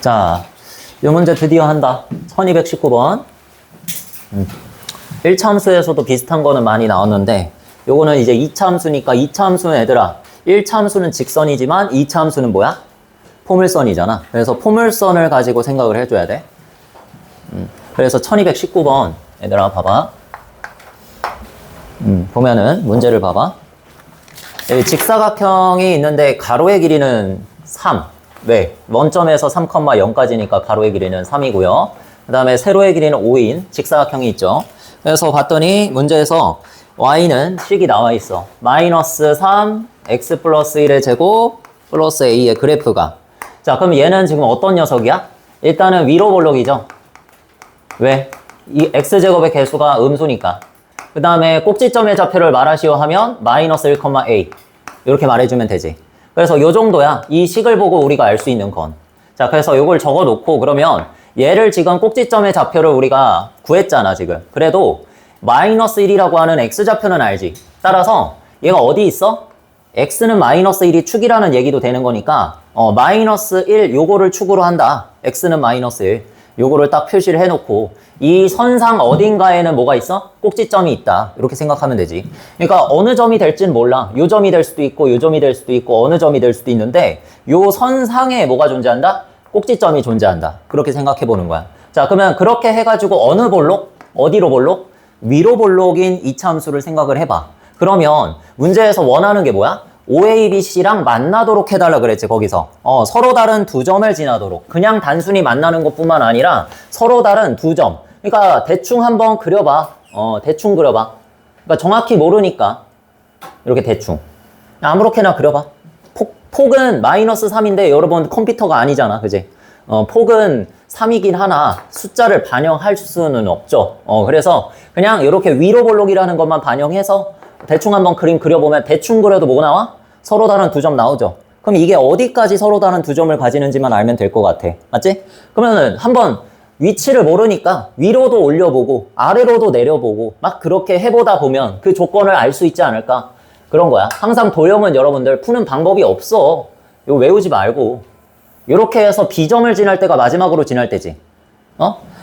자, 이 문제 드디어 한다. 1219번. 1차 함수에서도 비슷한 거는 많이 나왔는데 요거는 이제 2차 함수니까 2차 함수는 얘들아 1차 함수는 직선이지만 2차 함수는 뭐야? 포물선이잖아. 그래서 포물선을 가지고 생각을 해줘야 돼. 그래서 1219번 얘들아 봐봐. 보면은 문제를 봐봐. 여기 직사각형이 있는데 가로의 길이는 3. 왜? 원점에서 3,0까지니까 가로의 길이는 3이고요. 그 다음에 세로의 길이는 5인 직사각형이 있죠. 그래서 봤더니 문제에서 y는 식이 나와 있어. 마이너스 3, x 플러스 1의 제곱 플러스 a의 그래프가. 자, 그럼 얘는 지금 어떤 녀석이야? 일단은 위로 볼록이죠. 왜? 이 x제곱의 개수가 음수니까. 그 다음에 꼭지점의 좌표를 말하시오 하면 마이너스 1,a 이렇게 말해주면 되지. 그래서 요 정도야. 이 식을 보고 우리가 알 수 있는 건. 자, 그래서 요걸 적어놓고 그러면 얘를 지금 꼭지점의 좌표를 우리가 구했잖아 지금. 그래도 마이너스 1이라고 하는 x좌표는 알지. 따라서 얘가 어디 있어? x는 마이너스 1이 축이라는 얘기도 되는 거니까 마이너스 1 요거를 축으로 한다. x는 마이너스 1 요거를 딱 표시를 해놓고 이 선상 어딘가에는 뭐가 있어? 꼭지점이 있다. 이렇게 생각하면 되지. 그러니까 어느 점이 될지는 몰라. 요 점이 될 수도 있고 요 점이 될 수도 있고 어느 점이 될 수도 있는데 요 선상에 뭐가 존재한다? 꼭지점이 존재한다. 그렇게 생각해 보는 거야. 자, 그러면 그렇게 해가지고 어느 볼록? 어디로 볼록? 위로 볼록인 이차 함수를 생각을 해봐. 그러면 문제에서 원하는 게 뭐야? OABC랑 만나도록 해달라 그랬지 거기서. 서로 다른 두 점을 지나도록. 그냥 단순히 만나는 것뿐만 아니라 서로 다른 두 점. 그러니까 대충 한번 그려봐. 대충 그려봐. 그러니까 정확히 모르니까 이렇게 대충 아무렇게나 그려봐. 폭은 마이너스 3인데 여러분 컴퓨터가 아니잖아, 그지? 폭은 3이긴 하나 숫자를 반영할 수는 없죠. 그래서 그냥 이렇게 위로 볼록이라는 것만 반영해서 대충 한번 그림 그려보면 대충 그려도 뭐 나와? 서로 다른 두 점 나오죠. 그럼 이게 어디까지 서로 다른 두 점을 가지는지만 알면 될 것 같아. 맞지? 그러면은 한번 위치를 모르니까 위로도 올려보고 아래로도 내려보고 막 그렇게 해보다 보면 그 조건을 알 수 있지 않을까? 그런 거야. 항상 도형은 여러분들 푸는 방법이 없어. 이거 외우지 말고 이렇게 해서 B점을 지날 때가 마지막으로 지날 때지.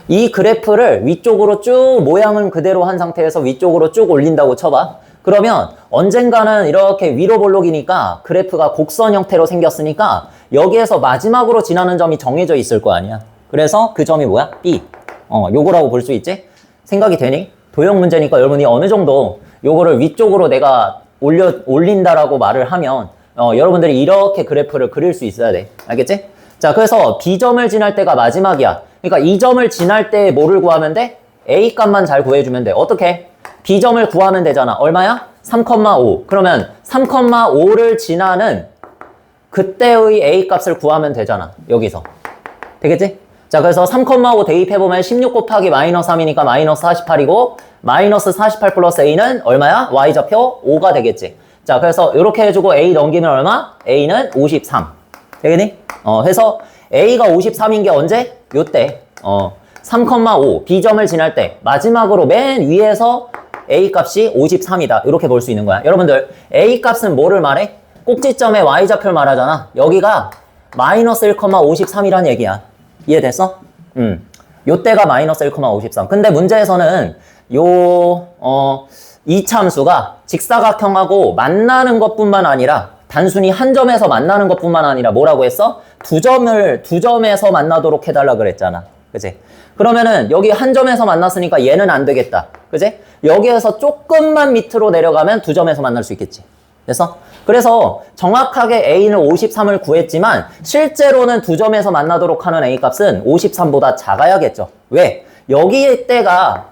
이 그래프를 위쪽으로 쭉 모양은 그대로 한 상태에서 위쪽으로 쭉 올린다고 쳐봐. 그러면 언젠가는 이렇게 위로 볼록이니까 그래프가 곡선 형태로 생겼으니까 여기에서 마지막으로 지나는 점이 정해져 있을 거 아니야. 그래서 그 점이 뭐야? B. 요거라고 볼 수 있지? 생각이 되니? 도형 문제니까 여러분이 어느 정도 요거를 위쪽으로 내가 올린다라고 말을 하면 여러분들이 이렇게 그래프를 그릴 수 있어야 돼. 알겠지? 자, 그래서 B점을 지날 때가 마지막이야. 그러니까 이 점을 지날 때 뭐를 구하면 돼? A 값만 잘 구해주면 돼. 어떻게? B점을 구하면 되잖아. 얼마야? 3,5. 그러면 3,5를 지나는 그때의 A 값을 구하면 되잖아. 여기서. 되겠지? 자, 그래서 3,5 대입해보면 16 곱하기 마이너스 3이니까 마이너스 48이고 마이너스 48 플러스 A는 얼마야? Y좌표 5가 되겠지. 자, 그래서 이렇게 해주고 A 넘기면 얼마? A는 53. 되겠니? 해서 A가 53인 게 언제? 요때. 3,5 B점을 지날 때 마지막으로 맨 위에서 A 값이 53이다. 이렇게 볼 수 있는 거야. 여러분들 A 값은 뭐를 말해? 꼭지점의 Y좌표를 말하잖아. 여기가 마이너스 1,53이란 얘기야. 이해됐어? 요때가 마이너스 1,53. 근데 문제에서는 이 참수가 직사각형하고 만나는 것뿐만 아니라 단순히 한 점에서 만나는 것뿐만 아니라 뭐라고 했어? 두 점에서 만나도록 해달라 그랬잖아. 그치? 그러면은 여기 한 점에서 만났으니까 얘는 안 되겠다. 그치? 여기에서 조금만 밑으로 내려가면 두 점에서 만날 수 있겠지. 됐어? 그래서 정확하게 A는 53을 구했지만 실제로는 두 점에서 만나도록 하는 A 값은 53보다 작아야겠죠. 왜? 여기일 때가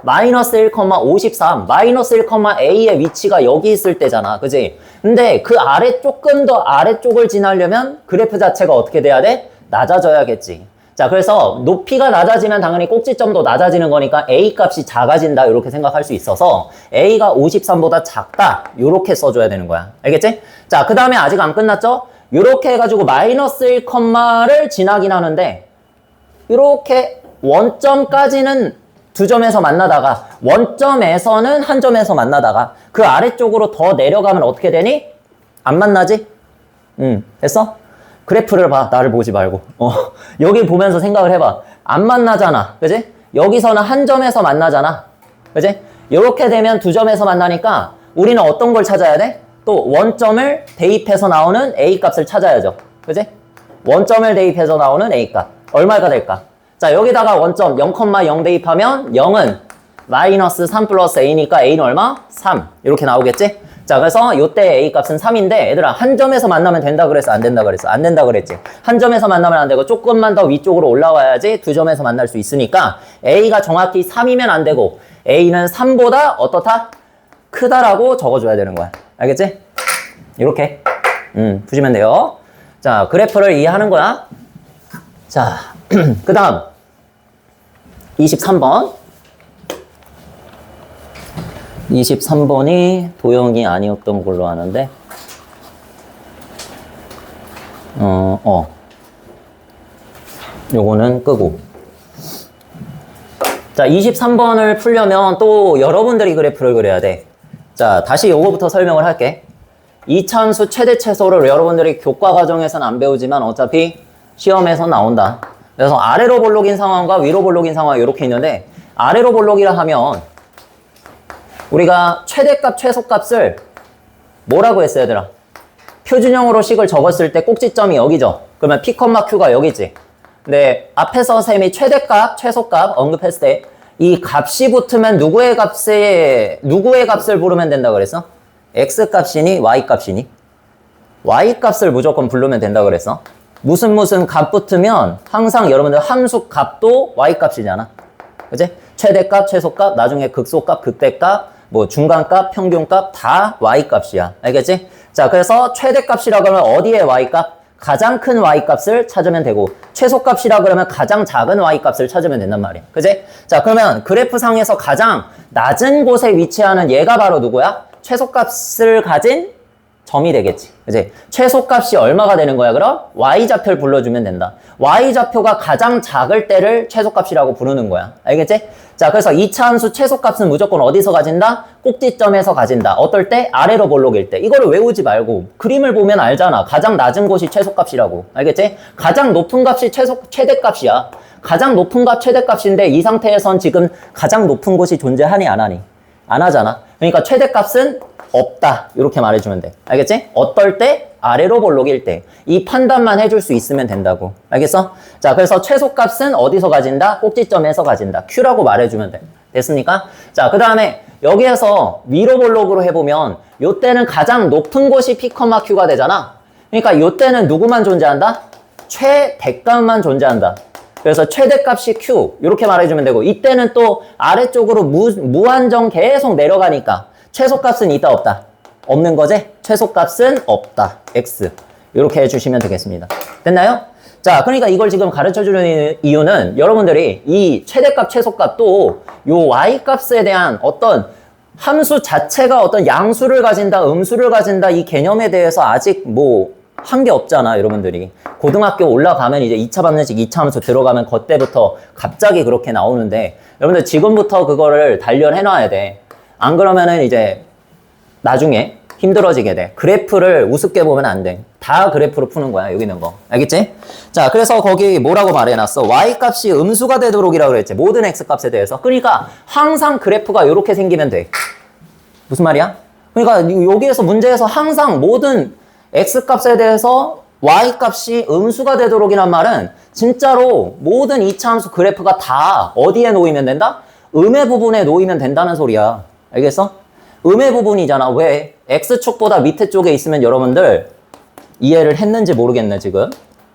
마이너스 1,53 마이너스 1,a의 위치가 여기 있을 때잖아. 그지? 근데 그 조금 더 아래쪽을 지나려면 그래프 자체가 어떻게 돼야 돼? 낮아져야겠지. 자, 그래서 높이가 낮아지면 당연히 꼭지점도 낮아지는 거니까 A 값이 작아진다 이렇게 생각할 수 있어서 A가 53보다 작다 이렇게 써줘야 되는 거야. 알겠지? 자, 그 다음에 아직 안 끝났죠? 이렇게 해가지고 마이너스 1,를 지나긴 하는데 이렇게 원점까지는 두 점에서 만나다가 원점에서는 한 점에서 만나다가 그 아래쪽으로 더 내려가면 어떻게 되니? 안 만나지? 됐어? 그래프를 봐. 나를 보지 말고. 여기 보면서 생각을 해봐. 안 만나잖아. 그지? 여기서는 한 점에서 만나잖아. 그지? 이렇게 되면 두 점에서 만나니까 우리는 어떤 걸 찾아야 돼? 또 원점을 대입해서 나오는 A 값을 찾아야죠. 그지? 원점을 대입해서 나오는 A 값. 얼마가 될까? 자, 여기다가 원점 0,0 대입하면 0은 마이너스 3 플러스 A니까 A는 얼마? 3. 이렇게 나오겠지? 자, 그래서 이때 A 값은 3인데 얘들아 한 점에서 만나면 된다 그랬어? 안 된다 그랬어? 안 된다 그랬지? 한 점에서 만나면 안 되고 조금만 더 위쪽으로 올라와야지 두 점에서 만날 수 있으니까 A가 정확히 3이면 안 되고 A는 3보다 어떻다? 크다라고 적어줘야 되는 거야. 알겠지? 이렇게 푸시면 돼요. 자, 그래프를 이해하는 거야. 자, 그 다음 23번 23번이 도형이 아니었던 걸로 아는데 요거는 끄고. 자, 23번을 풀려면 또 여러분들이 그래프를 그려야 돼. 자, 다시 요거부터 설명을 할게. 이차함수 최대 최소를 여러분들이 교과 과정에서는 안 배우지만 어차피 시험에서 나온다. 그래서 아래로 볼록인 상황과 위로 볼록인 상황이 이렇게 있는데 아래로 볼록이라 하면 우리가 최대값, 최소값을 뭐라고 했어요, 얘들아? 표준형으로 식을 적었을 때 꼭지점이 여기죠? 그러면 P, Q가 여기지. 근데 앞에서 쌤이 최대값, 최소값 언급했을 때 이 값이 붙으면 누구의 값을 부르면 된다 그랬어? X 값이니, Y 값이니? Y 값을 무조건 부르면 된다 그랬어. 무슨 값 붙으면 항상 여러분들 함수 값도 Y 값이잖아. 그치? 최대값, 최소값, 나중에 극소값, 극대값, 뭐 중간값, 평균값 다 Y값이야. 알겠지? 자, 그래서 최대값이라 그러면 어디에 Y값? 가장 큰 Y값을 찾으면 되고 최소값이라 그러면 가장 작은 Y값을 찾으면 된단 말이야. 그치? 자, 그러면 그래프상에서 가장 낮은 곳에 위치하는 얘가 바로 누구야? 최소값을 가진 점이 되겠지. 그치? 최소값이 얼마가 되는 거야, 그럼? Y좌표를 불러주면 된다. Y좌표가 가장 작을 때를 최소값이라고 부르는 거야. 알겠지? 자, 그래서 2차 함수 최소값은 무조건 어디서 가진다? 꼭지점에서 가진다. 어떨 때? 아래로 볼록일 때. 이거를 외우지 말고 그림을 보면 알잖아. 가장 낮은 곳이 최소값이라고. 알겠지? 가장 높은 값이 최대값이야. 가장 높은 값 최대값인데 이 상태에선 지금 가장 높은 곳이 존재하니 안 하니? 안 하잖아. 그러니까 최대값은 없다. 이렇게 말해주면 돼. 알겠지? 어떨 때? 아래로 볼록일 때. 이 판단만 해줄 수 있으면 된다고. 알겠어? 자, 그래서 최소값은 어디서 가진다? 꼭지점에서 가진다. Q라고 말해주면 돼. 됐습니까? 자, 그 다음에 여기에서 위로 볼록으로 해보면 요때는 가장 높은 곳이 P, Q가 되잖아. 그러니까 요때는 누구만 존재한다? 최대값만 존재한다. 그래서 최대값이 Q 이렇게 말해주면 되고 이때는 또 아래쪽으로 무한정 계속 내려가니까 최소값은 있다 없다? 없는 거지? 최소값은 없다. X. 이렇게 해주시면 되겠습니다. 됐나요? 자, 그러니까 이걸 지금 가르쳐주는 이유는 여러분들이 이 최대값, 최소값 또 요 Y값에 대한 어떤 함수 자체가 어떤 양수를 가진다, 음수를 가진다 이 개념에 대해서 아직 한 게 없잖아, 여러분들이. 고등학교 올라가면 이제 2차 방정식, 2차 함수 들어가면 그때부터 갑자기 그렇게 나오는데 여러분들 지금부터 그거를 단련해놔야 돼. 안 그러면은 이제 나중에 힘들어지게 돼. 그래프를 우습게 보면 안 돼. 다 그래프로 푸는 거야, 여기 있는 거. 알겠지? 자, 그래서 거기 뭐라고 말해놨어? Y값이 음수가 되도록이라고 그랬지. 모든 X값에 대해서. 그러니까 항상 그래프가 이렇게 생기면 돼. 무슨 말이야? 그러니까 여기에서 문제에서 항상 모든 X값에 대해서 Y값이 음수가 되도록이란 말은 진짜로 모든 2차 함수 그래프가 다 어디에 놓이면 된다? 음의 부분에 놓이면 된다는 소리야. 알겠어? 음의 부분이잖아. 왜? X축보다 밑에 쪽에 있으면 여러분들 이해를 했는지 모르겠네, 지금.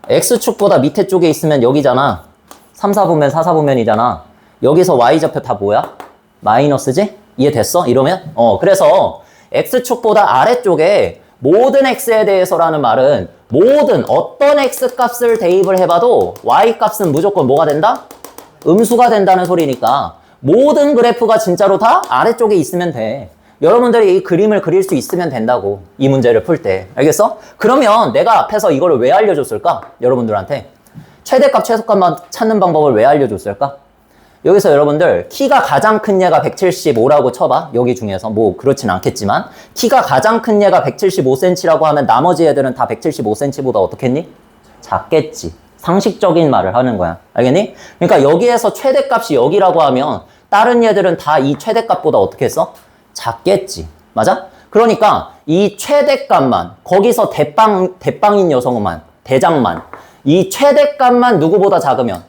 X축보다 밑에 쪽에 있으면 여기잖아. 3, 4분면, 4, 4분면이잖아. 여기서 Y좌표 다 뭐야? 마이너스지? 이해됐어? 이러면? 그래서 X축보다 아래쪽에 모든 X에 대해서라는 말은 모든 어떤 X값을 대입을 해봐도 Y값은 무조건 뭐가 된다? 음수가 된다는 소리니까 모든 그래프가 진짜로 다 아래쪽에 있으면 돼. 여러분들이 이 그림을 그릴 수 있으면 된다고. 이 문제를 풀 때. 알겠어? 그러면 내가 앞에서 이거를 왜 알려줬을까? 여러분들한테. 최대값, 최소값만 찾는 방법을 왜 알려줬을까? 여기서 여러분들 키가 가장 큰 얘가 175라고 쳐봐. 여기 중에서 그렇진 않겠지만 키가 가장 큰 얘가 175cm라고 하면 나머지 애들은 다 175cm보다 어떻겠니? 작겠지. 상식적인 말을 하는 거야. 알겠니? 그러니까 여기에서 최대값이 여기라고 하면 다른 얘들은 다 이 최대값보다 어떻게 했어? 작겠지. 맞아? 그러니까 이 최대값만, 거기서 대빵인 녀석만, 대장만, 이 최대값만 누구보다 작으면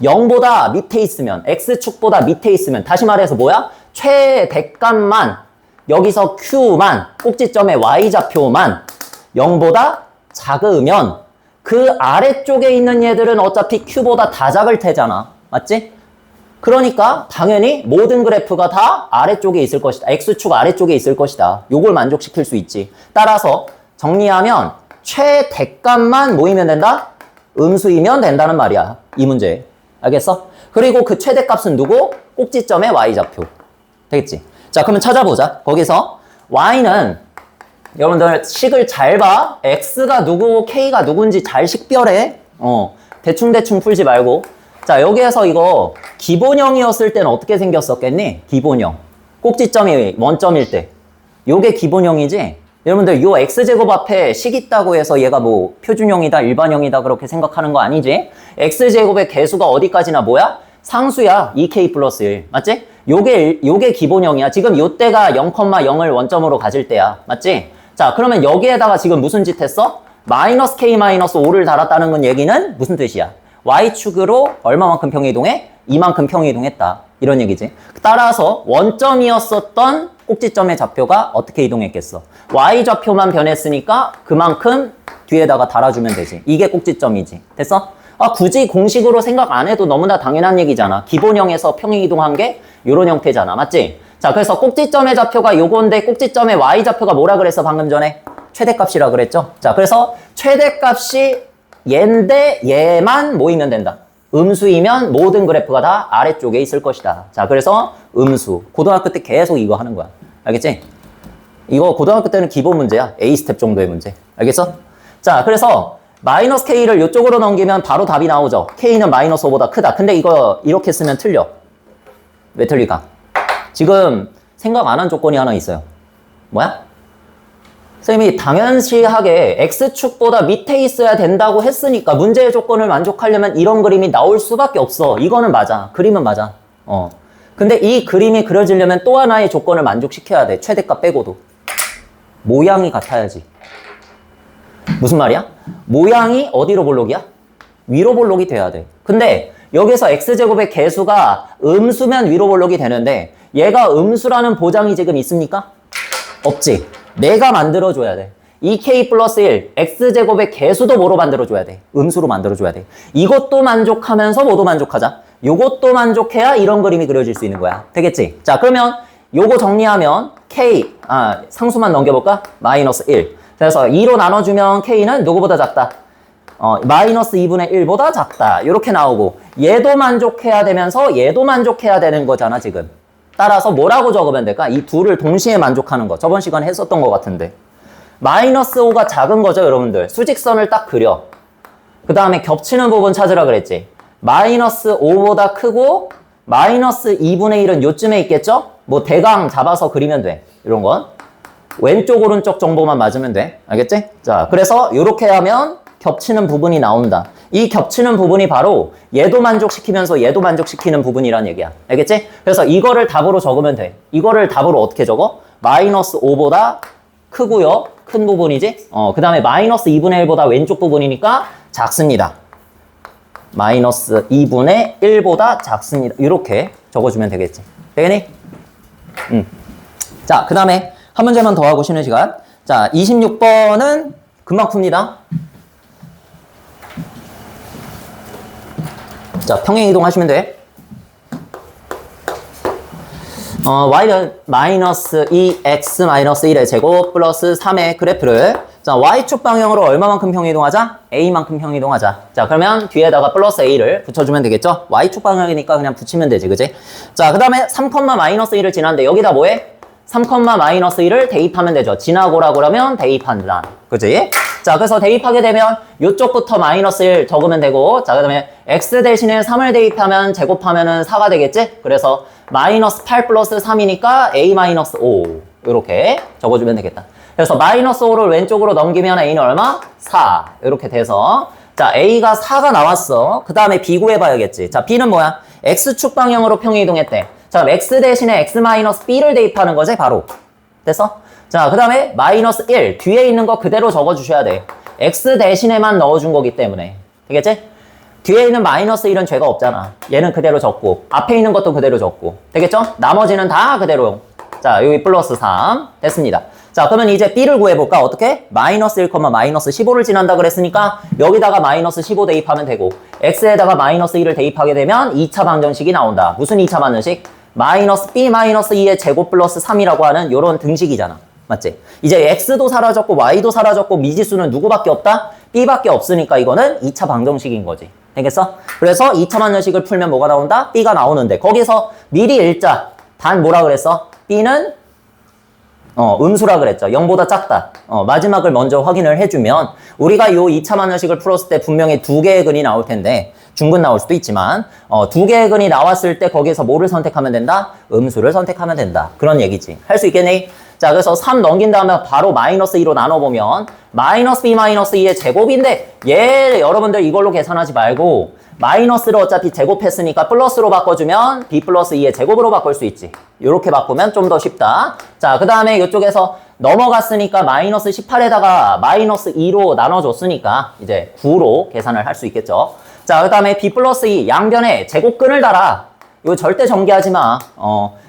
0보다 밑에 있으면, x축보다 밑에 있으면, 다시 말해서 뭐야? 최대값만, 여기서 q만, 꼭지점의 y좌표만 0보다 작으면 그 아래쪽에 있는 얘들은 어차피 q보다 다 작을 테잖아. 맞지? 그러니까 당연히 모든 그래프가 다 아래쪽에 있을 것이다. x축 아래쪽에 있을 것이다. 요걸 만족시킬 수 있지. 따라서 정리하면 최대값만 모이면 된다? 음수이면 된다는 말이야. 이 문제. 알겠어? 그리고 그 최대값은 누구? 꼭지점의 y좌표. 되겠지? 자, 그러면 찾아보자. 거기서 y는 여러분들 식을 잘 봐. x가 누구고 k가 누군지 잘 식별해. 대충 풀지 말고. 자, 여기에서 이거 기본형이었을 때는 어떻게 생겼었겠니? 기본형. 꼭지점이 원점일 때. 요게 기본형이지? 여러분들 요 x제곱 앞에 식 있다고 해서 얘가 뭐 표준형이다, 일반형이다 그렇게 생각하는 거 아니지? x제곱의 개수가 어디까지나 뭐야? 상수야. 2k 플러스 1. 맞지? 요게 기본형이야. 지금 요때가 0,0을 원점으로 가질 때야. 맞지? 자, 그러면 여기에다가 지금 무슨 짓 했어? 마이너스 k 마이너스 5를 달았다는 건 얘기는 무슨 뜻이야? y축으로 얼마만큼 평이동해? 이만큼 평이동했다. 이런 얘기지. 따라서 원점이었었던 꼭지점의 좌표가 어떻게 이동했겠어? y좌표만 변했으니까 그만큼 뒤에다가 달아주면 되지. 이게 꼭지점이지. 됐어? 아, 굳이 공식으로 생각 안 해도 너무나 당연한 얘기잖아. 기본형에서 평이동한 게 이런 형태잖아. 맞지? 자, 그래서 꼭지점의 좌표가 요건데 꼭지점의 y좌표가 뭐라 그랬어? 방금 전에? 최대값이라 그랬죠? 자, 그래서 최대값이 얘인데 얘만 모이면 된다. 음수이면 모든 그래프가 다 아래쪽에 있을 것이다. 자, 그래서 음수. 고등학교 때 계속 이거 하는 거야. 알겠지? 이거 고등학교 때는 기본 문제야. A 스텝 정도의 문제. 알겠어? 자, 그래서 마이너스 K를 이쪽으로 넘기면 바로 답이 나오죠. K는 마이너스 5보다 크다. 근데 이거 이렇게 쓰면 틀려. 왜 틀릴까? 지금 생각 안 한 조건이 하나 있어요. 뭐야? 선생님이 당연시하게 X축보다 밑에 있어야 된다고 했으니까 문제의 조건을 만족하려면 이런 그림이 나올 수밖에 없어. 이거는 맞아. 그림은 맞아. 근데 이 그림이 그려지려면 또 하나의 조건을 만족시켜야 돼. 최대값 빼고도. 모양이 같아야지. 무슨 말이야? 모양이 어디로 볼록이야? 위로 볼록이 돼야 돼. 근데 여기서 X제곱의 개수가 음수면 위로 볼록이 되는데 얘가 음수라는 보장이 지금 있습니까? 없지. 내가 만들어줘야 돼. 2k 플러스 1, x제곱의 개수도 뭐로 만들어줘야 돼? 음수로 만들어줘야 돼. 이것도 만족하면서 뭐도 만족하자. 요것도 만족해야 이런 그림이 그려질 수 있는 거야. 되겠지? 자, 그러면 요거 정리하면 k, 상수만 넘겨볼까? 마이너스 1. 그래서 2로 나눠주면 k는 누구보다 작다? 마이너스 2분의 1보다 작다. 이렇게 나오고 얘도 만족해야 되면서 얘도 만족해야 되는 거잖아, 지금. 따라서 뭐라고 적으면 될까? 이 둘을 동시에 만족하는 거. 저번 시간에 했었던 것 같은데. 마이너스 5가 작은 거죠, 여러분들. 수직선을 딱 그려. 그 다음에 겹치는 부분 찾으라 그랬지. 마이너스 5보다 크고 마이너스 2분의 1은 요쯤에 있겠죠? 뭐 대강 잡아서 그리면 돼. 이런 건. 왼쪽 오른쪽 정보만 맞으면 돼. 알겠지? 자, 그래서 이렇게 하면 겹치는 부분이 나온다. 이 겹치는 부분이 바로 얘도 만족시키면서 얘도 만족시키는 부분이란 얘기야. 알겠지? 그래서 이거를 답으로 적으면 돼. 이거를 답으로 어떻게 적어? 마이너스 5보다 크고요. 큰 부분이지? 그 다음에 마이너스 2분의 1보다 왼쪽 부분이니까 작습니다. 마이너스 2분의 1보다 작습니다. 이렇게 적어주면 되겠지. 되겠니? 자, 그 다음에 한 문제만 더 하고 쉬는 시간. 자, 26번은 금방 풉니다. 자, 평행이동 하시면 돼. y는 마이너스 2x 마이너스 1의 제곱 플러스 3의 그래프를 자, y축 방향으로 얼마만큼 평이동하자? a만큼 평이동하자. 자, 그러면 뒤에다가 플러스 a를 붙여주면 되겠죠? y축 방향이니까 그냥 붙이면 되지, 그지? 자, 그 다음에 3, 마이너스 1을 지났는데 여기다 뭐해? 3, 마이너스 1을 대입하면 되죠. 지나고라 그러면 대입한다. 그지? 자, 그래서 대입하게 되면 이쪽부터 마이너스 1 적으면 되고, 자, 그 다음에 x 대신에 3을 대입하면 제곱하면은 4가 되겠지? 그래서 마이너스 8 플러스 3이니까 a 마이너스 5 이렇게 적어주면 되겠다. 그래서 마이너스 5를 왼쪽으로 넘기면 a는 얼마? 4 이렇게 돼서 자, A가 4가 나왔어. 그 다음에 B 구해봐야겠지. 자, B는 뭐야? X축 방향으로 평이 이동했대. 자, 그럼 X 대신에 X-B를 대입하는 거지, 바로. 됐어? 자, 그 다음에 마이너스 1. 뒤에 있는 거 그대로 적어주셔야 돼. X 대신에만 넣어준 거기 때문에. 되겠지? 뒤에 있는 마이너스 1은 죄가 없잖아. 얘는 그대로 적고, 앞에 있는 것도 그대로 적고. 되겠죠? 나머지는 다 그대로. 자, 여기 플러스 3. 됐습니다. 자, 그러면 이제 B를 구해볼까? 어떻게? 마이너스 1, 마이너스 15를 지난다 그랬으니까 여기다가 마이너스 15 대입하면 되고 X에다가 마이너스 1을 대입하게 되면 2차 방정식이 나온다. 무슨 2차 방정식? 마이너스 B 마이너스 2의 제곱 플러스 3이라고 하는 요런 등식이잖아. 맞지? 이제 X도 사라졌고 Y도 사라졌고 미지수는 누구밖에 없다? B밖에 없으니까 이거는 2차 방정식인 거지. 되겠어? 그래서 2차 방정식을 풀면 뭐가 나온다? B가 나오는데 거기서 미리 읽자. 단 뭐라 그랬어? B는 음수라 그랬죠. 0보다 작다. 마지막을 먼저 확인을 해주면 우리가 요 2차 방정식을 풀었을 때 분명히 두 개의 근이 나올 텐데 중근 나올 수도 있지만 두 개의 근이 나왔을 때 거기서 뭐를 선택하면 된다? 음수를 선택하면 된다. 그런 얘기지. 할 수 있겠니? 자, 그래서 3 넘긴 다음에 바로 마이너스 2로 나눠보면 마이너스 B 마이너스 2의 제곱인데 얘 여러분들 이걸로 계산하지 말고 마이너스를 어차피 제곱했으니까 플러스로 바꿔주면 B 플러스 2의 제곱으로 바꿀 수 있지. 이렇게 바꾸면 좀 더 쉽다. 자, 그 다음에 이쪽에서 넘어갔으니까 마이너스 18에다가 마이너스 2로 나눠줬으니까 이제 9로 계산을 할 수 있겠죠. 자, 그 다음에 B 플러스 2 양변에 제곱근을 달아. 이거 절대 전개하지 마.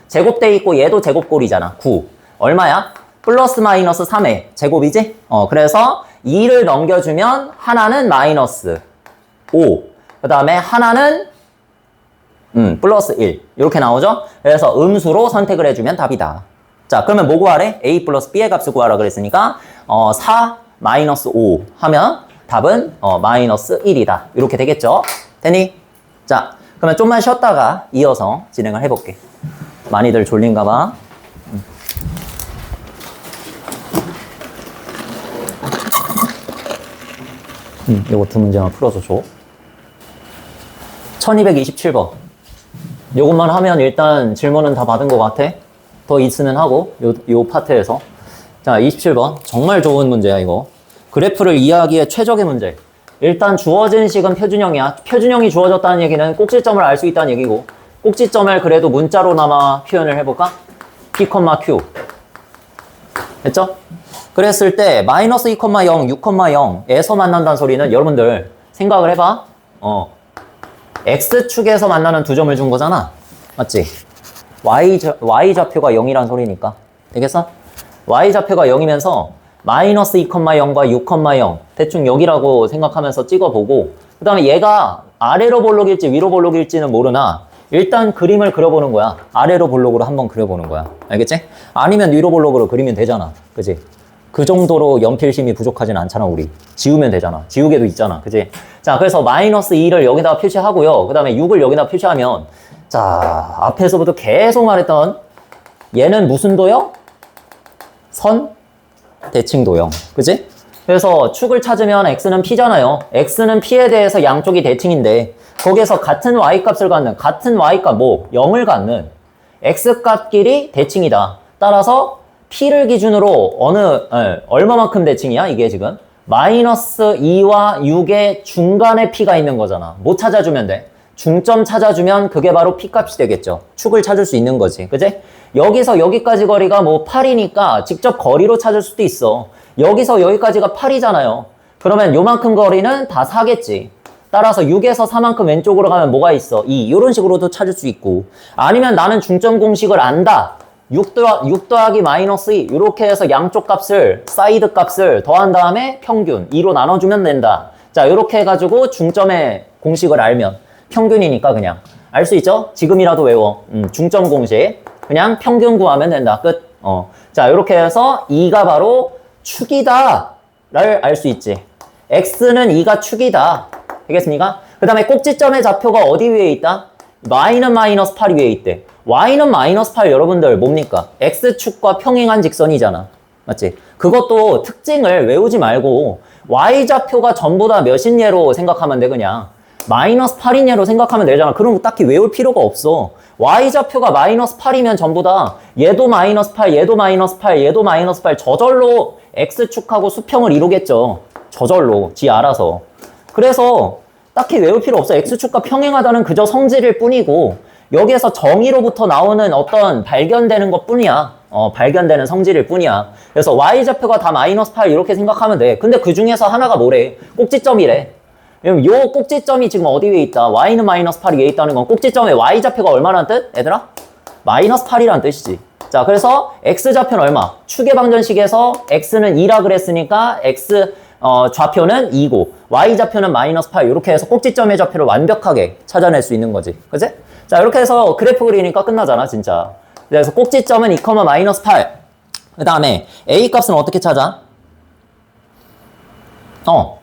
제곱돼 있고 얘도 제곱꼴이잖아. 9. 얼마야? 플러스 마이너스 3의 제곱이지? 그래서 2를 넘겨주면 하나는 마이너스 5. 그 다음에 하나는 플러스 1 이렇게 나오죠? 그래서 음수로 선택을 해주면 답이다. 자, 그러면 뭐 구하래? A 플러스 B의 값을 구하라 그랬으니까 4 마이너스 5 하면 답은 마이너스 1이다. 이렇게 되겠죠? 되니? 자, 그러면 좀만 쉬었다가 이어서 진행을 해볼게. 많이들 졸린가 봐. 요거 두 문제만 풀어서 줘. 1227번. 요것만 하면 일단 질문은 다 받은 것 같아. 더 있으면 하고, 요 파트에서. 자, 27번. 정말 좋은 문제야, 이거. 그래프를 이해하기에 최적의 문제. 일단 주어진 식은 표준형이야. 표준형이 주어졌다는 얘기는 꼭지점을 알 수 있다는 얘기고, 꼭지점을 그래도 문자로나마 표현을 해볼까? P, Q. 됐죠? 그랬을 때, 마이너스 2, 0, 6, 0에서 만난다는 소리는 여러분들 생각을 해봐. X축에서 만나는 두 점을 준 거잖아. 맞지? Y좌표가 0이란 소리니까. 되겠어? Y좌표가 0이면서 마이너스 2, 0과 6, 0 대충 여기라고 생각하면서 찍어보고 그 다음에 얘가 아래로 볼록일지 위로 볼록일지는 모르나 일단 그림을 그려보는 거야. 아래로 볼록으로 한번 그려보는 거야. 알겠지? 아니면 위로 볼록으로 그리면 되잖아. 그치? 그 정도로 연필심이 부족하진 않잖아, 우리. 지우면 되잖아. 지우개도 있잖아. 그치? 자, 그래서 마이너스 2를 여기다가 표시하고요. 그 다음에 6을 여기다 표시하면, 자, 앞에서부터 계속 말했던 얘는 무슨 도형? 선? 대칭 도형. 그치? 그래서 축을 찾으면 x는 p잖아요. x는 p에 대해서 양쪽이 대칭인데, 거기에서 같은 y값을 갖는, 같은 y값, 0을 갖는 x값끼리 대칭이다. 따라서 P를 기준으로 얼마만큼 대칭이야? 이게 지금 마이너스 2와 6의 중간에 P가 있는 거잖아. 뭐 찾아주면 돼? 중점 찾아주면 그게 바로 P값이 되겠죠. 축을 찾을 수 있는 거지. 그지? 여기서 여기까지 거리가 8이니까 직접 거리로 찾을 수도 있어. 여기서 여기까지가 8이잖아요. 그러면 요만큼 거리는 다 4겠지. 따라서 6에서 4만큼 왼쪽으로 가면 뭐가 있어? 2. 이런 식으로도 찾을 수 있고 아니면 나는 중점 공식을 안다. 6 더하기 마이너스 2 이렇게 해서 양쪽 값을 사이드 값을 더한 다음에 평균 2로 나눠주면 된다. 자, 이렇게 해가지고 중점의 공식을 알면 평균이니까 그냥 알 수 있죠? 지금이라도 외워. 중점 공식 그냥 평균 구하면 된다. 끝. 자, 이렇게 해서 2가 바로 축이다 를 알 수 있지. x는 2가 축이다. 되겠습니까? 그 다음에 꼭지점의 좌표가 어디 위에 있다? y는 마이너스 8이 위에 있대. y는 마이너스 8 여러분들 뭡니까? x축과 평행한 직선이잖아. 맞지? 그것도 특징을 외우지 말고 y좌표가 전부 다 몇인 예로 생각하면 돼 그냥. 마이너스 8인 예로 생각하면 되잖아. 그럼 딱히 외울 필요가 없어. y좌표가 마이너스 8이면 전부 다 얘도 마이너스 8, 얘도 마이너스 8, 얘도 마이너스 8 저절로 x축하고 수평을 이루겠죠. 저절로 지 알아서. 그래서 딱히 외울 필요 없어. x축과 평행하다는 그저 성질일 뿐이고 여기에서 정의로부터 나오는 어떤 발견되는 것 뿐이야. 발견되는 성질일 뿐이야. 그래서 y좌표가 다 마이너스 8 이렇게 생각하면 돼. 근데 그 중에서 하나가 뭐래? 꼭지점이래. 그럼 요 꼭지점이 지금 어디 위에 있다? y는 마이너스 8이 위에 있다는 건 꼭지점의 y좌표가 얼마란 뜻? 얘들아? 마이너스 8이란 뜻이지. 자, 그래서 x좌표는 얼마? 추계 방정식에서 x는 2라 그랬으니까 x 좌표는 2고 y좌표는 마이너스 8 이렇게 해서 꼭지점의 좌표를 완벽하게 찾아낼 수 있는 거지. 그치? 자, 이렇게 해서 그래프 그리니까 끝나잖아, 진짜. 그래서 꼭지점은 2, 마이너스 8. 그 다음에 a 값은 어떻게 찾아?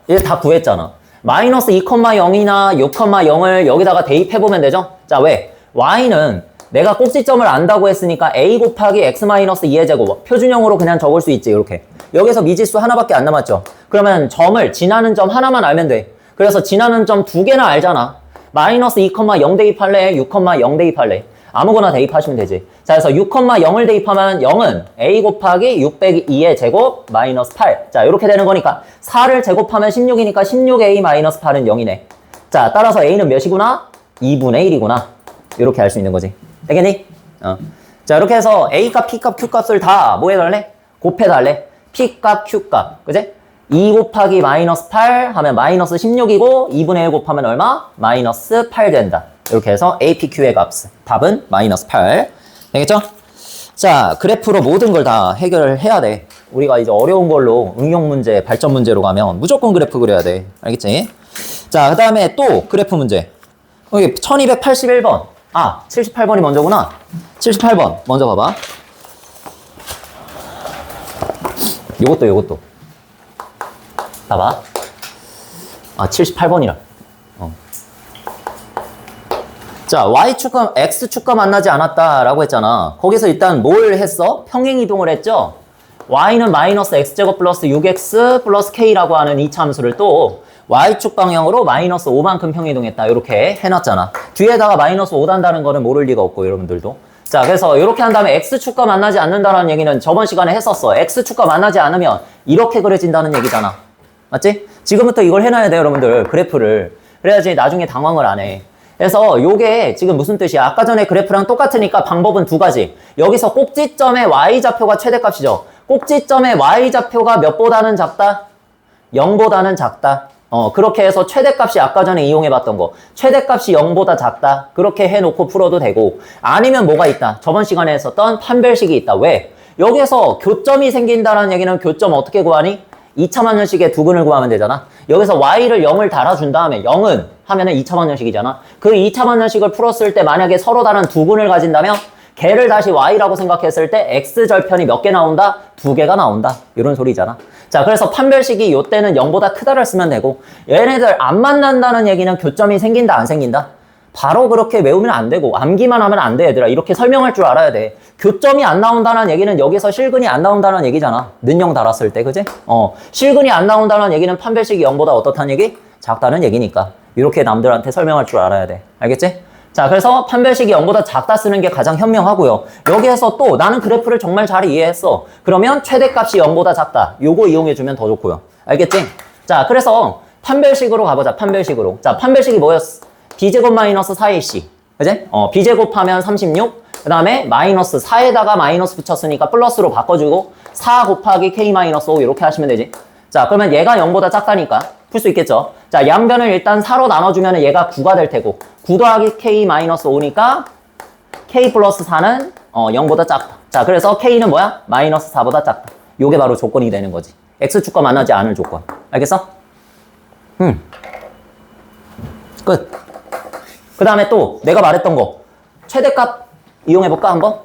이제 다 구했잖아. 마이너스 2,0이나 6,0을 여기다가 대입해보면 되죠? 자, 왜? y는 내가 꼭지점을 안다고 했으니까 a 곱하기 x 마이너스 2의 제곱. 표준형으로 그냥 적을 수 있지, 이렇게. 여기서 미지수 하나밖에 안 남았죠? 그러면 점을, 지나는 점 하나만 알면 돼. 그래서 지나는 점 2개나 알잖아. 마이너스 2,0 대입할래? 6,0 대입할래? 아무거나 대입하시면 되지. 자, 그래서 6,0을 대입하면 0은 a 곱하기 602의 제곱 마이너스 8. 자, 이렇게 되는 거니까 4를 제곱하면 16이니까 16a 마이너스 8은 0이네. 자, 따라서 a는 몇이구나? 2분의 1이구나. 이렇게 알 수 있는 거지. 되겠니? 자, 이렇게 해서 a값, p값, q값을 다 뭐 해달래? 곱해달래. p값, q값. 그지? 2 곱하기 마이너스 8 하면 마이너스 16이고 2분의 1 곱하면 얼마? 마이너스 8 된다. 이렇게 해서 APQ의 값, 답은 마이너스 8. 되겠죠? 자, 그래프로 모든 걸 다 해결을 해야 돼. 우리가 이제 어려운 걸로 응용 문제, 발전 문제로 가면 무조건 그래프 그려야 돼. 알겠지? 자, 그 다음에 또 그래프 문제. 여기 1281번. 78번이 먼저구나. 78번. 먼저 봐봐. 요것도. 봐봐. 78번이라. 자, y축과 x축과 만나지 않았다라고 했잖아. 거기서 일단 뭘 했어? 평행이동을 했죠? y는 마이너스 x제곱 플러스 6x 플러스 k라고 하는 이 함수를 또 y축 방향으로 마이너스 5만큼 평행이동했다. 이렇게 해놨잖아. 뒤에다가 마이너스 5 단다는 거는 모를 리가 없고, 여러분들도. 자, 그래서 이렇게 한 다음에 x축과 만나지 않는다는 얘기는 저번 시간에 했었어. x축과 만나지 않으면 이렇게 그려진다는 얘기잖아. 맞지? 지금부터 이걸 해놔야 돼, 여러분들. 그래프를. 그래야지 나중에 당황을 안 해. 그래서 요게 지금 무슨 뜻이야? 아까 전에 그래프랑 똑같으니까 방법은 두 가지. 여기서 꼭지점의 y좌표가 최대값이죠. 꼭지점의 y좌표가 몇보다는 작다? 0보다는 작다. 그렇게 해서 최대값이 아까 전에 이용해봤던 거. 최대값이 0보다 작다. 그렇게 해놓고 풀어도 되고. 아니면 뭐가 있다? 저번 시간에 했었던 판별식이 있다. 왜? 여기서 교점이 생긴다는 얘기는 교점 어떻게 구하니? 2차만년식의 두근을 구하면 되잖아. 여기서 y를 0을 달아준 다음에 0은 하면은 2차만년식이잖아. 그 2차만년식을 풀었을 때 만약에 서로 다른 두근을 가진다면 걔를 다시 y라고 생각했을 때 x절편이 몇 개 나온다? 2개가 나온다. 이런 소리잖아. 자, 그래서 판별식이 요때는 0보다 크다를 쓰면 되고 얘네들 안 만난다는 얘기는 교점이 생긴다 안 생긴다? 바로 그렇게 외우면 안 되고 암기만 하면 안 돼, 얘들아. 이렇게 설명할 줄 알아야 돼. 교점이 안 나온다는 얘기는 여기서 실근이 안 나온다는 얘기잖아. 는영 달았을 때, 그지? 실근이 안 나온다는 얘기는 판별식이 0보다 어떻다는 얘기? 작다는 얘기니까. 이렇게 남들한테 설명할 줄 알아야 돼. 알겠지? 자, 그래서 판별식이 0보다 작다 쓰는 게 가장 현명하고요. 여기에서 또 나는 그래프를 정말 잘 이해했어. 그러면 최대값이 0보다 작다. 요거 이용해주면 더 좋고요. 알겠지? 자, 그래서 판별식으로 가보자. 판별식으로. 자, 판별식이 뭐였어? b제곱 마이너스 4ac. 그지? b제곱하면 36. 그 다음에 마이너스 4에다가 마이너스 붙였으니까 플러스로 바꿔주고 4 곱하기 k 마이너스 5 이렇게 하시면 되지. 자, 그러면 얘가 0보다 작다니까 풀 수 있겠죠. 자, 양변을 일단 4로 나눠주면 얘가 9가 될 테고 9 더하기 k 마이너스 5니까 k 플러스 4는 0보다 작다. 자, 그래서 k는 뭐야? 마이너스 4보다 작다. 요게 바로 조건이 되는 거지. x축과 만나지 않을 조건. 알겠어? 끝. 그 다음에 또 내가 말했던 거 최대값 이용해볼까 한번?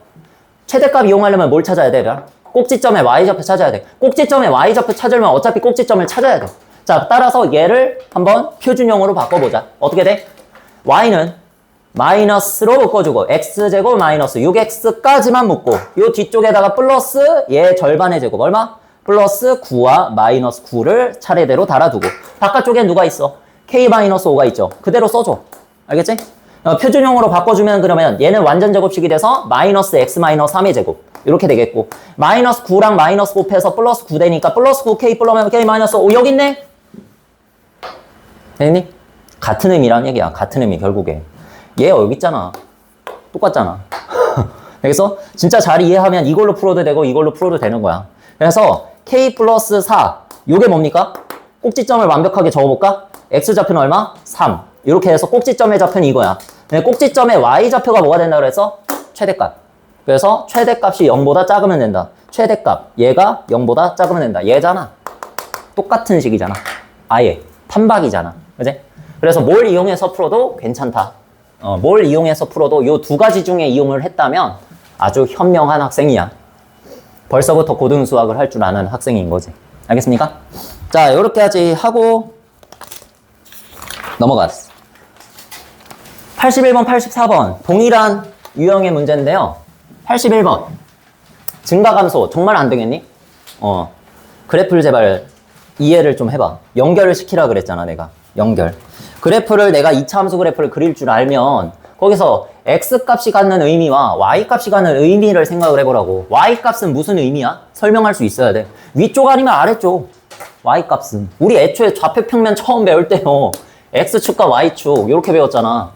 최대값 이용하려면 뭘 찾아야 돼? 꼭지점의 y좌표 찾아야 돼. 꼭지점의 y좌표 찾으려면 어차피 꼭지점을 찾아야 돼. 자, 따라서 얘를 한번 표준형으로 바꿔보자. 어떻게 돼? y는 마이너스로 묶어주고 x제곱 마이너스 6x까지만 묶고 요 뒤쪽에다가 플러스 얘 절반의 제곱 얼마? 플러스 9와 마이너스 9를 차례대로 달아두고 바깥쪽엔 누가 있어? k-5가 있죠. 그대로 써줘. 알겠지? 표준형으로 바꿔주면 그러면 얘는 완전 제곱식이 돼서 마이너스 x 마이너스 3의 제곱 이렇게 되겠고 마이너스 9랑 마이너스 곱해서 플러스 9 되니까 플러스 9k 플러스 k 마이너스 5 여기 있네? 됐니? 같은 의미란 얘기야. 같은 의미 결국에. 얘 여기 있잖아. 똑같잖아. 그래서 진짜 잘 이해하면 이걸로 풀어도 되고 이걸로 풀어도 되는 거야. 그래서 k 플러스 4 요게 뭡니까? 꼭지점을 완벽하게 적어볼까? x좌표는 얼마? 3. 이렇게 해서 꼭지점의 좌표는 이거야. 근데 꼭지점의 y좌표가 뭐가 된다 그래서? 최대값. 그래서 최대값이 0보다 작으면 된다. 최대값 얘가 0보다 작으면 된다. 얘잖아. 똑같은 식이잖아. 아예 판박이잖아. 그지? 그래서 뭘 이용해서 풀어도 괜찮다. 뭘 이용해서 풀어도 요 두 가지 중에 이용을 했다면 아주 현명한 학생이야. 벌써부터 고등수학을 할 줄 아는 학생인 거지. 알겠습니까? 자, 요렇게까지 하고 넘어갔어. 81번, 84번 동일한 유형의 문제인데요. 81번 증가감소 정말 안 되겠니? 그래프를 제발 이해를 좀 해봐. 연결을 시키라 그랬잖아 내가. 연결. 그래프를 내가 2차 함수 그래프를 그릴 줄 알면 거기서 x값이 갖는 의미와 y값이 갖는 의미를 생각을 해보라고. y값은 무슨 의미야? 설명할 수 있어야 돼. 위쪽 아니면 아래쪽. y값은 우리 애초에 좌표평면 처음 배울 때요 x축과 y축 이렇게 배웠잖아.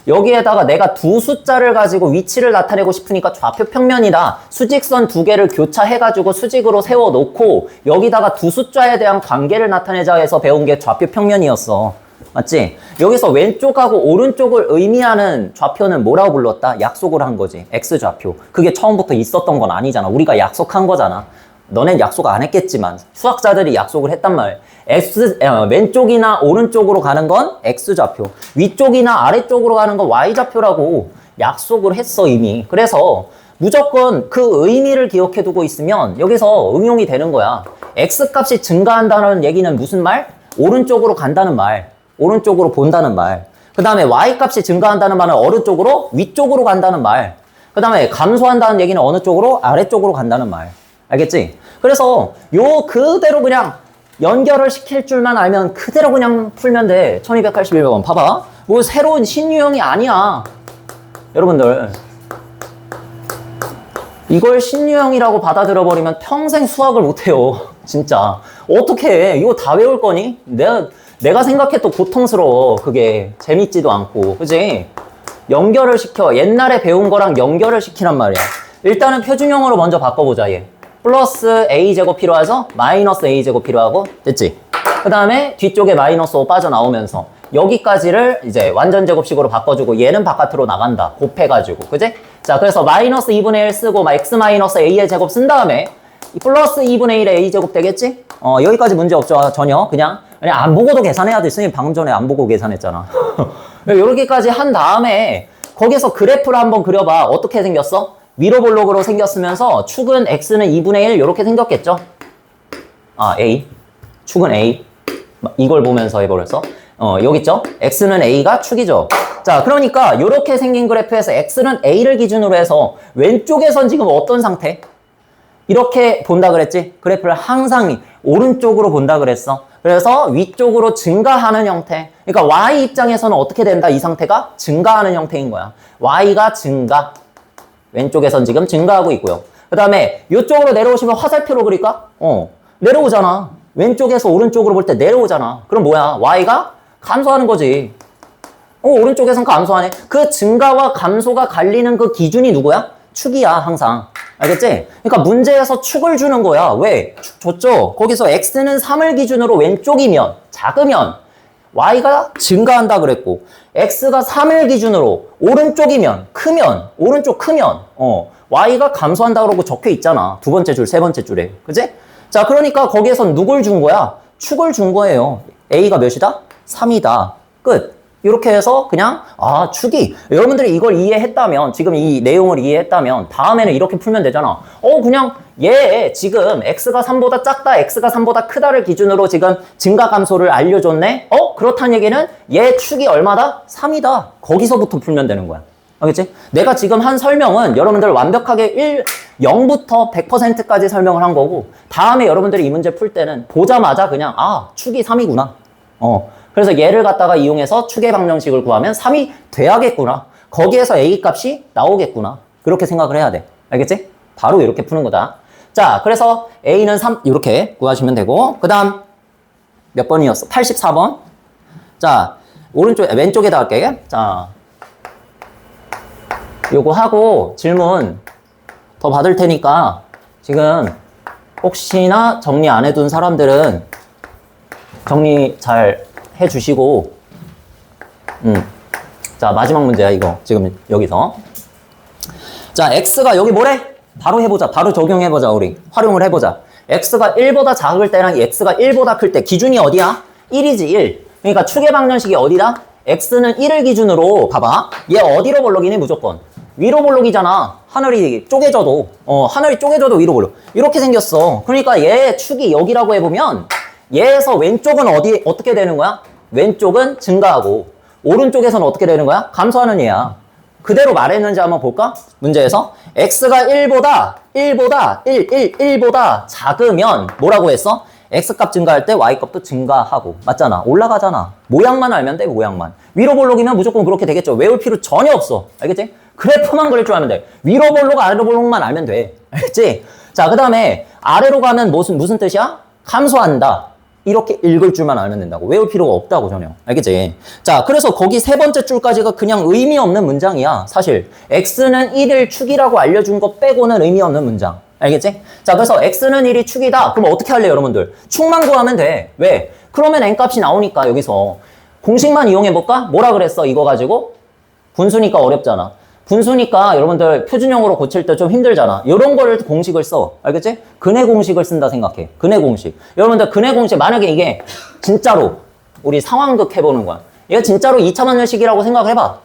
여기에다가 내가 두 숫자를 가지고 위치를 나타내고 싶으니까 좌표평면이다. 수직선 두 개를 교차해가지고 수직으로 세워놓고 여기다가 두 숫자에 대한 관계를 나타내자 해서 배운 게 좌표평면이었어. 맞지? 여기서 왼쪽하고 오른쪽을 의미하는 좌표는 뭐라고 불렀다? 약속을 한 거지. x좌표. 그게 처음부터 있었던 건 아니잖아. 우리가 약속한 거잖아. 너넨 약속 안 했겠지만 수학자들이 약속을 했단 말이야. 왼쪽이나 오른쪽으로 가는 건 x좌표, 위쪽이나 아래쪽으로 가는 건 y좌표라고 약속을 했어 이미. 그래서 무조건 그 의미를 기억해 두고 있으면 여기서 응용이 되는 거야. x값이 증가한다는 얘기는 무슨 말? 오른쪽으로 간다는 말, 오른쪽으로 본다는 말. 그 다음에 y값이 증가한다는 말은 어느 쪽으로? 위쪽으로 간다는 말. 그 다음에 감소한다는 얘기는 어느 쪽으로? 아래쪽으로 간다는 말. 알겠지? 그래서 요 그대로 그냥 연결을 시킬 줄만 알면 그대로 그냥 풀면 돼. 1281번 봐봐. 뭐 새로운 신유형이 아니야. 여러분들 이걸 신유형이라고 받아들여버리면 평생 수학을 못해요. 진짜 어떻게 해? 이거 다 외울 거니? 내가 생각해도 고통스러워. 그게 재밌지도 않고. 그지? 연결을 시켜. 옛날에 배운 거랑 연결을 시키란 말이야. 일단은 표준형으로 먼저 바꿔보자. 얘 플러스 a제곱 필요해서 마이너스 a제곱 필요하고. 됐지? 그 다음에 뒤쪽에 마이너스 5 빠져나오면서 여기까지를 이제 완전 제곱식으로 바꿔주고 얘는 바깥으로 나간다. 곱해가지고. 그지? 자, 그래서 마이너스 2분의 1 쓰고 x 마이너스 a의 제곱 쓴 다음에 플러스 2분의 1의 a제곱 되겠지? 여기까지 문제 없죠. 전혀. 그냥 안 보고도 계산해야 돼. 선생님 방금 전에 안 보고 계산했잖아. 이렇게까지 한 다음에 거기서 그래프를 한번 그려봐. 어떻게 생겼어? 위로 볼록으로 생겼으면서 축은 x는 2분의 1 이렇게 생겼겠죠? a. 축은 a. 이걸 보면서 해버렸어. 여기 있죠? x는 a가 축이죠. 자, 그러니까 이렇게 생긴 그래프에서 x는 a를 기준으로 해서 왼쪽에선 지금 어떤 상태? 이렇게 본다 그랬지? 그래프를 항상 오른쪽으로 본다 그랬어. 그래서 위쪽으로 증가하는 형태. 그러니까 y 입장에서는 어떻게 된다? 이 상태가 증가하는 형태인 거야. y가 증가. 왼쪽에선 지금 증가하고 있고요. 그 다음에 이쪽으로 내려오시면 화살표로 그릴까? 내려오잖아. 왼쪽에서 오른쪽으로 볼 때 내려오잖아. 그럼 뭐야? y가 감소하는 거지. 오른쪽에선 감소하네. 그 증가와 감소가 갈리는 그 기준이 누구야? 축이야, 항상. 알겠지? 그러니까 문제에서 축을 주는 거야. 왜? 축 줬죠? 거기서 x는 3을 기준으로 왼쪽이면, 작으면 y가 증가한다 그랬고, x가 3을 기준으로 오른쪽이면, 크면, 오른쪽 크면, y가 감소한다 그러고 적혀 있잖아. 두 번째 줄, 세 번째 줄에. 그치? 자, 그러니까 거기에선 누굴 준 거야? 축을 준 거예요. a가 몇이다? 3이다. 끝. 이렇게 해서 그냥 축이 여러분들이 이걸 이해했다면 지금 이 내용을 이해했다면 다음에는 이렇게 풀면 되잖아. 그냥 얘 지금 x가 3보다 작다, x가 3보다 크다를 기준으로 지금 증가 감소를 알려줬네. 그렇다는 얘기는 얘 축이 얼마다? 3이다. 거기서부터 풀면 되는 거야. 알겠지? 내가 지금 한 설명은 여러분들 완벽하게 0부터 100%까지 설명을 한 거고 다음에 여러분들이 이 문제 풀 때는 보자마자 그냥 축이 3이구나. 그래서 얘를 갖다가 이용해서 축의 방정식을 구하면 3이 돼야겠구나. 거기에서 a 값이 나오겠구나. 그렇게 생각을 해야 돼. 알겠지? 바로 이렇게 푸는 거다. 자, 그래서 a는 3 이렇게 구하시면 되고 그 다음 몇 번이었어? 84번. 자, 왼쪽에다 할게. 자, 요거 하고 질문 더 받을 테니까 지금 혹시나 정리 안 해둔 사람들은 정리 잘 해주시고, 자, 마지막 문제야, 이거. 지금 여기서. 자, x가 여기 뭐래? 바로 해보자. 바로 적용해보자, 우리. 활용을 해보자. x가 1보다 작을 때랑 x가 1보다 클 때 기준이 어디야? 1이지, 1. 그러니까 축의 방정식이 어디다? x는 1을 기준으로, 봐봐. 얘 어디로 볼록이니, 무조건? 위로 볼록이잖아. 하늘이 쪼개져도. 하늘이 쪼개져도 위로 볼록. 이렇게 생겼어. 그러니까 얘 축이 여기라고 해보면, 얘에서 왼쪽은 어떻게 되는 거야? 왼쪽은 증가하고, 오른쪽에서는 어떻게 되는 거야? 감소하는 얘야. 그대로 말했는지 한번 볼까? 문제에서 x가 1보다 작으면 뭐라고 했어? x값 증가할 때 y값도 증가하고. 맞잖아. 올라가잖아. 모양만 알면 돼, 모양만. 위로 볼록이면 무조건 그렇게 되겠죠. 외울 필요 전혀 없어. 알겠지? 그래프만 그릴 줄 알면 돼. 위로 볼록, 아래로 볼록만 알면 돼. 알겠지? 자, 그 다음에 아래로 가면 무슨 뜻이야? 감소한다. 이렇게 읽을 줄만 알면 된다고. 외울 필요가 없다고, 전혀. 알겠지? 자, 그래서 거기 세 번째 줄까지가 그냥 의미 없는 문장이야. 사실 x는 1일 축이라고 알려준 거 빼고는 의미 없는 문장. 알겠지? 자, 그래서 x는 1이 축이다. 그럼 어떻게 할래요, 여러분들? 축만 구하면 돼. 왜? 그러면 n값이 나오니까 여기서 공식만 이용해볼까? 뭐라 그랬어, 이거 가지고? 분수니까 어렵잖아. 분수니까 여러분들 표준형으로 고칠 때 좀 힘들잖아. 이런 거를 공식을 써. 알겠지? 근해 공식을 쓴다 생각해. 근해 공식. 여러분들 근해 공식, 만약에 이게 진짜로 우리 상황극 해보는 거야. 얘가 진짜로 2차 방정식이라고 생각을 해봐.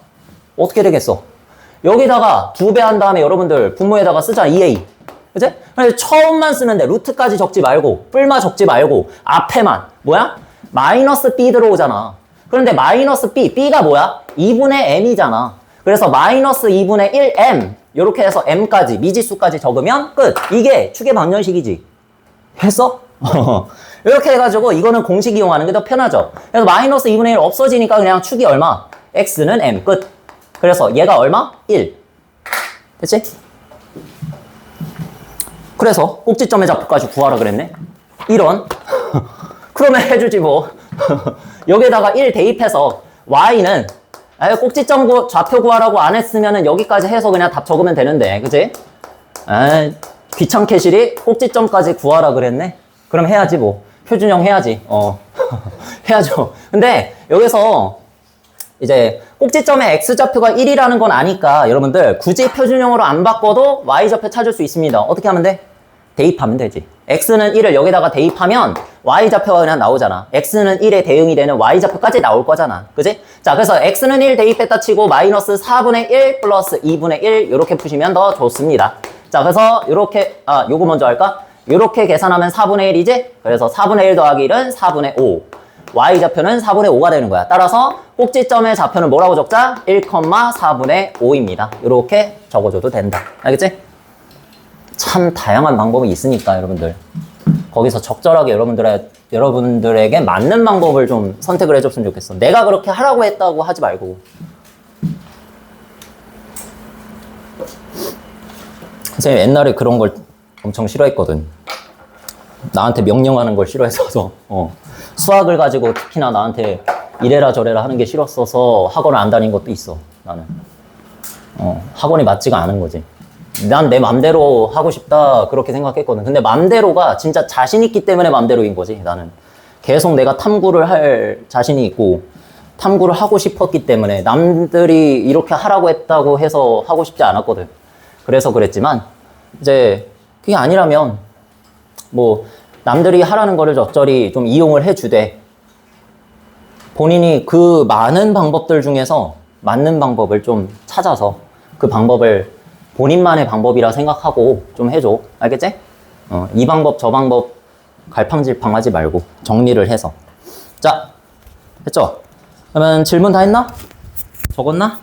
어떻게 되겠어? 여기다가 2배 한 다음에 여러분들 분모에다가 쓰자. 2a. 그치? 그래서 처음만 쓰는데 루트까지 적지 말고, 뿔마 적지 말고, 앞에만 뭐야? 마이너스 b 들어오잖아. 그런데 마이너스 b가 뭐야? 2분의 m이잖아. 그래서 마이너스 2분의 1m 이렇게 해서 m까지, 미지수까지 적으면 끝. 이게 축의 방정식이지. 했어? 이렇게 해가지고 이거는 공식 이용하는 게 더 편하죠. 그래서 마이너스 2분의 1 없어지니까 그냥 축이 얼마? x는 m 끝. 그래서 얘가 얼마? 1. 됐지? 그래서 꼭지점의 좌표까지 구하라 그랬네. 이런. 그러면 해주지 뭐. 여기에다가 1 대입해서 y는 꼭지점 좌표 구하라고 안 했으면 여기까지 해서 그냥 답 적으면 되는데, 그치? 귀찮게 실이 꼭지점까지 구하라 그랬네? 그럼 해야지 뭐. 표준형 해야지. 해야죠. 근데 여기서 이제 꼭지점의 x좌표가 1이라는 건 아니까 여러분들 굳이 표준형으로 안 바꿔도 y좌표 찾을 수 있습니다. 어떻게 하면 돼? 대입하면 되지. x는 1을 여기다가 대입하면 y좌표가 그냥 나오잖아. x는 1에 대응이 되는 y좌표까지 나올 거잖아. 그지? 자, 그래서 x는 1 대입했다 치고 마이너스 4분의 1 플러스 2분의 1 이렇게 푸시면 더 좋습니다. 자, 그래서 이렇게 요거 먼저 할까? 이렇게 계산하면 4분의 1이지? 그래서 4분의 1 더하기 1은 4분의 5. y좌표는 4분의 5가 되는 거야. 따라서 꼭지점의 좌표는 뭐라고 적자? 1,4분의 5입니다. 이렇게 적어줘도 된다. 알겠지? 참 다양한 방법이 있으니까 여러분들 거기서 적절하게 여러분들에게 맞는 방법을 좀 선택을 해줬으면 좋겠어. 내가 그렇게 하라고 했다고 하지 말고. 선생님 옛날에 그런 걸 엄청 싫어했거든. 나한테 명령하는 걸 싫어했어서 수학을 가지고 특히나 나한테 이래라 저래라 하는 게 싫었어서 학원을 안 다닌 것도 있어. 나는 학원이 맞지가 않은 거지. 난 내 맘대로 하고 싶다 그렇게 생각했거든. 근데 맘대로가 진짜 자신 있기 때문에 맘대로인 거지. 나는 계속 내가 탐구를 할 자신이 있고 탐구를 하고 싶었기 때문에 남들이 이렇게 하라고 했다고 해서 하고 싶지 않았거든. 그래서 그랬지만 이제 그게 아니라면 뭐 남들이 하라는 거를 적절히 좀 이용을 해주되 본인이 그 많은 방법들 중에서 맞는 방법을 좀 찾아서 그 방법을 본인만의 방법이라 생각하고 좀 해줘. 알겠지? 이 방법 저 방법 갈팡질팡하지 말고 정리를 해서. 자, 했죠? 그러면 질문 다 했나? 적었나?